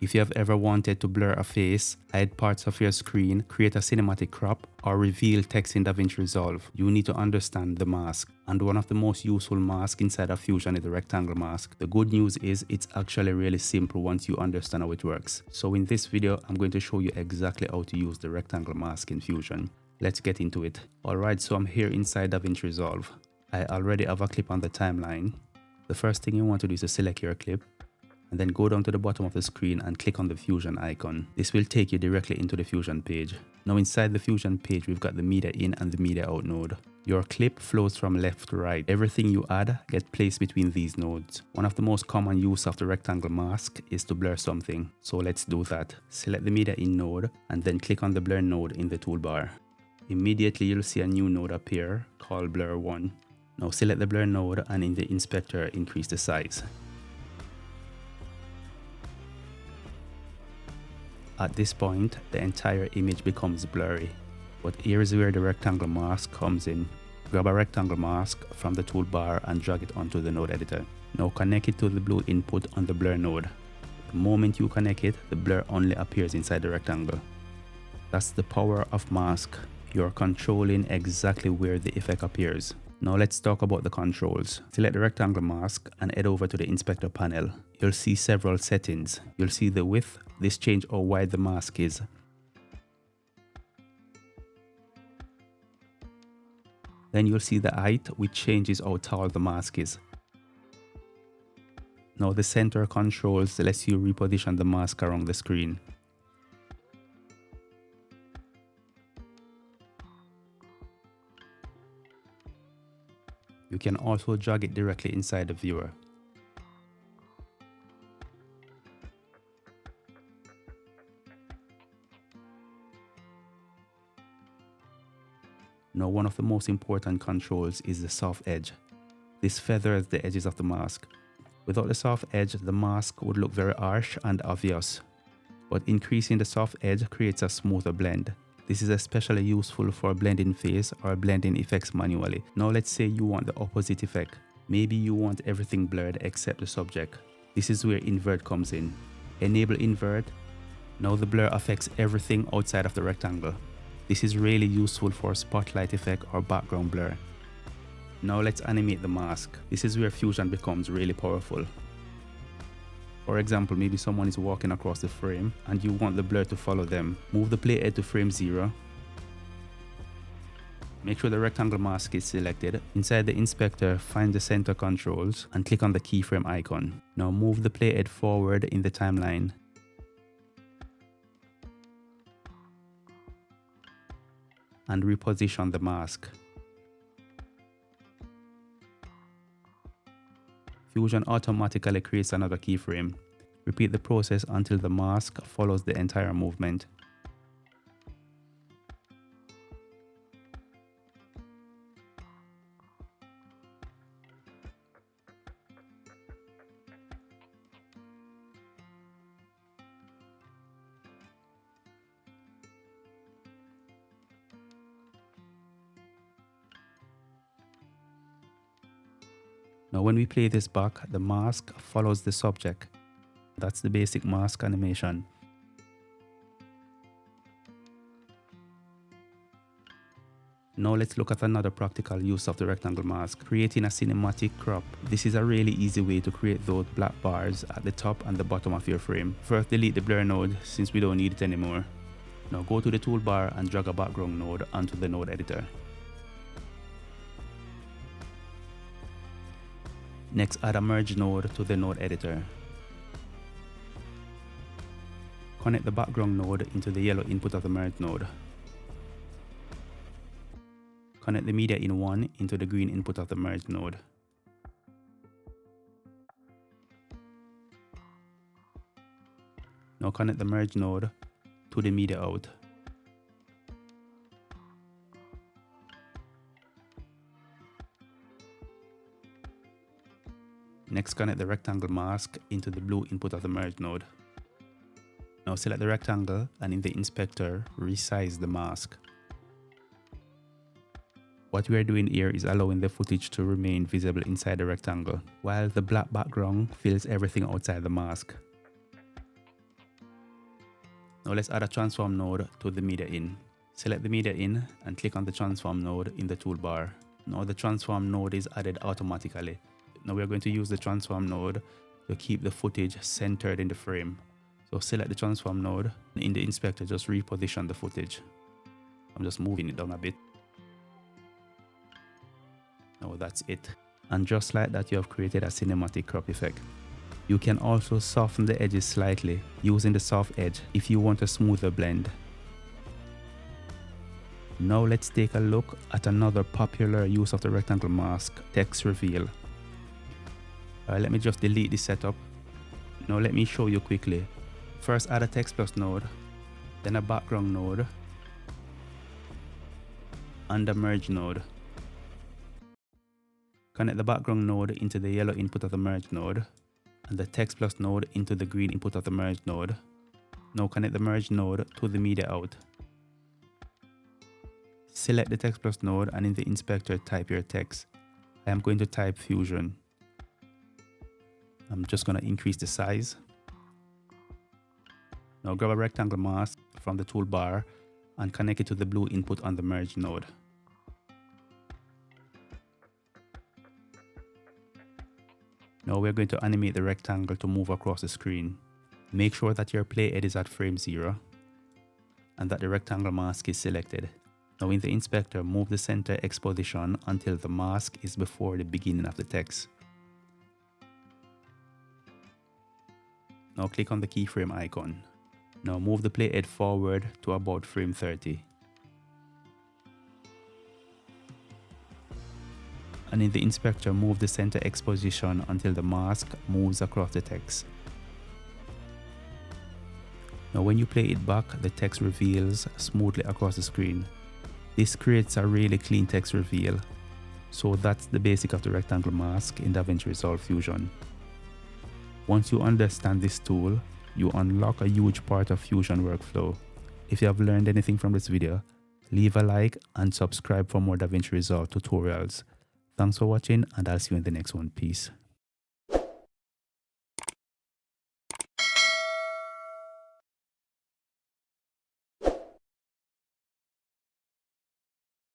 If you have ever wanted to blur a face, hide parts of your screen, create a cinematic crop, or reveal text in DaVinci Resolve, you need to understand the mask. And one of the most useful masks inside of Fusion is the rectangle mask. The good news is it's actually really simple once you understand how it works. So in this video, I'm going to show you exactly how to use the rectangle mask in Fusion. Let's get into it. Alright, so I'm here inside DaVinci Resolve. I already have a clip on the timeline. The first thing you want to do is to select your clip, and then go down to the bottom of the screen and click on the Fusion icon. This will take you directly into the Fusion page. Now inside the Fusion page, we've got the media in and the media out node. Your clip flows from left to right. Everything you add gets placed between these nodes. One of the most common use of the rectangle mask is to blur something. So let's do that. Select the media in node and then click on the blur node in the toolbar. Immediately you'll see a new node appear called blur 1. Now select the blur node and in the inspector increase the size. At this point, the entire image becomes blurry, but here is where the rectangle mask comes in. Grab a rectangle mask from the toolbar and drag it onto the node editor. Now connect it to the blue input on the blur node. The moment you connect it, the blur only appears inside the rectangle. That's the power of mask. You're controlling exactly where the effect appears. Now let's talk about the controls. Select the rectangle mask and head over to the inspector panel. You'll see several settings. You'll see the width. This changes how wide the mask is. Then you'll see the height, which changes how tall the mask is. Now the center controls lets you reposition the mask around the screen. You can also drag it directly inside the viewer. Now one of the most important controls is the soft edge. This feathers the edges of the mask. Without the soft edge, the mask would look very harsh and obvious. But increasing the soft edge creates a smoother blend. This is especially useful for blending face or blending effects manually. Now let's say you want the opposite effect. Maybe you want everything blurred except the subject. This is where invert comes in. Enable invert. Now the blur affects everything outside of the rectangle. This is really useful for spotlight effect or background blur. Now let's animate the mask. This is where Fusion becomes really powerful. For example, maybe someone is walking across the frame and you want the blur to follow them. Move the playhead to frame 0. Make sure the rectangle mask is selected. Inside the inspector, find the center controls and click on the keyframe icon. Now move the playhead forward in the timeline. And reposition the mask. Fusion automatically creates another keyframe. Repeat the process until the mask follows the entire movement. Now when we play this back, the mask follows the subject. That's the basic mask animation. Now let's look at another practical use of the rectangle mask, creating a cinematic crop. This is a really easy way to create those black bars at the top and the bottom of your frame. First, delete the blur node since we don't need it anymore. Now go to the toolbar and drag a background node onto the node editor. Next, add a merge node to the node editor. Connect the background node into the yellow input of the merge node. Connect the media in 1 into the green input of the merge node. Now connect the merge node to the media out. Next, connect the rectangle mask into the blue input of the merge node. Now select the rectangle and in the inspector, resize the mask. What we are doing here is allowing the footage to remain visible inside the rectangle, while the black background fills everything outside the mask. Now let's add a transform node to the media in. Select the media in and click on the transform node in the toolbar. Now the transform node is added automatically. Now we're going to use the transform node to keep the footage centered in the frame. So select the transform node. In the inspector, just reposition the footage. I'm just moving it down a bit. Now that's it. And just like that, you have created a cinematic crop effect. You can also soften the edges slightly using the soft edge if you want a smoother blend. Now let's take a look at another popular use of the rectangle mask, text reveal. Let me just delete this setup. Now let me show you quickly. First add a text plus node, then a background node, and a merge node. Connect the background node into the yellow input of the merge node, and the text plus node into the green input of the merge node. Now connect the merge node to the media out. Select the text plus node and in the inspector type your text. I am going to type Fusion. I'm just going to increase the size. Now grab a rectangle mask from the toolbar and connect it to the blue input on the merge node. Now we're going to animate the rectangle to move across the screen. Make sure that your playhead is at frame 0 and that the rectangle mask is selected. Now in the inspector, move the center X position until the mask is before the beginning of the text. Now click on the keyframe icon. Now move the playhead forward to about frame 30. And in the inspector, move the center X position until the mask moves across the text. Now when you play it back, the text reveals smoothly across the screen. This creates a really clean text reveal. So that's the basic of the rectangle mask in DaVinci Resolve Fusion. Once you understand this tool, you unlock a huge part of Fusion workflow. If you have learned anything from this video, leave a like and subscribe for more DaVinci Resolve tutorials. Thanks for watching, and I'll see you in the next one. Peace.